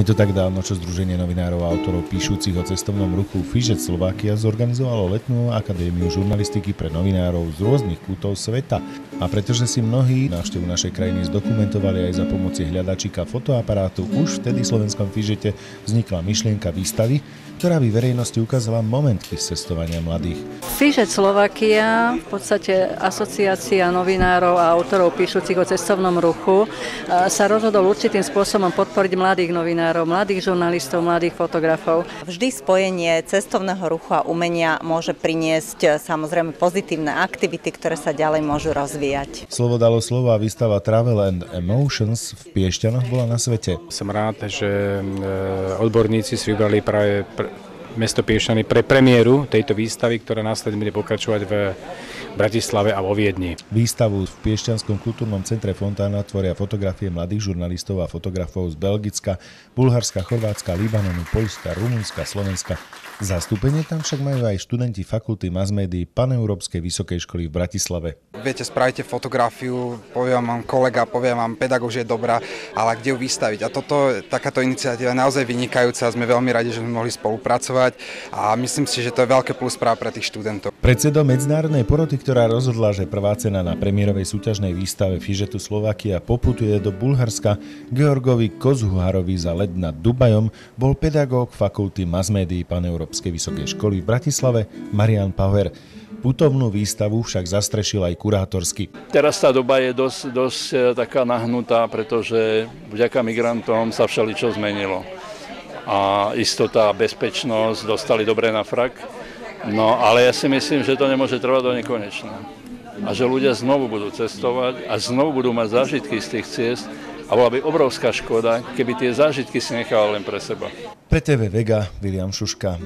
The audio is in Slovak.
Nie je to tak dávno, čo Združenie novinárov a autorov píšucich o cestovnom ruchu Fižec Slovakia zorganizovalo letnú akadémiu žurnalistiky pre novinárov z rôznych kútov sveta. A pretože si mnohí návštevu našej krajiny zdokumentovali aj za pomoci hľadačika fotoaparátu, už vtedy v slovenskom Fižete vznikla myšlienka výstavy, ktorá by verejnosti ukázala momentky z cestovania mladých. Fižec Slovakia, v podstate asociácia novinárov a autorov píšucich o cestovnom ruchu, sa rozhodol určitým spôsobom podporiť mladých novinárov, mladých žurnalistov, mladých fotografov. Vždy spojenie cestovného ruchu a umenia môže priniesť samozrejme pozitívne aktivity, ktoré sa ďalej môžu rozvíjať. Slovo dalo slovo a výstava Travel and Emotions v Piešťanoch bola na svete. Som rád, že odborníci si vybrali práve mesto Piešťany pre premiéru tejto výstavy, ktorá následne bude pokračovať v Bratislave a vo Viedni. Výstavu v Piešťanskom kultúrnom centre Fontána tvoria fotografie mladých žurnalistov a fotografov z Belgicka, Bulharska, Chorvátska, Libanonu, Poľska, Rumunska, Slovenska. Zastúpenie tam však majú aj študenti fakulty masmédií Paneurópskej vysokej školy v Bratislave. Viete, spravíte fotografiu, povie vám kolega, povie vám pedagóg, že je dobrá, ale kde ju vystaviť? A takáto iniciatíva je naozaj vynikajúca, sme veľmi radi, že sme mohli spolupracovať a myslím si, že to je veľké plus práve pre tých študentov. Predsedom medzinárodnej poroty, ktorá rozhodla, že prvá cena na premiérovej súťažnej výstave Fižetu Slovakia poputuje do Bulharska, Georgovi Kozhuharovi za let nad Dubajom, bol pedagóg fakulty masmédií Paneurópskej vysokej školy v Bratislave Marian Pauer. Putovnú výstavu však zastrešil aj kurátorsky. Teraz tá doba je dosť taká nahnutá, pretože vďaka migrantom sa všeličo zmenilo. A istota a bezpečnosť dostali dobre na frak. No ale ja si myslím, že to nemôže trvať do nekonečna. A že ľudia znovu budú cestovať a znovu budú mať zážitky z tých ciest a bola by obrovská škoda, keby tie zážitky si nechali len pre seba. Pre TV Vega, William Šuška.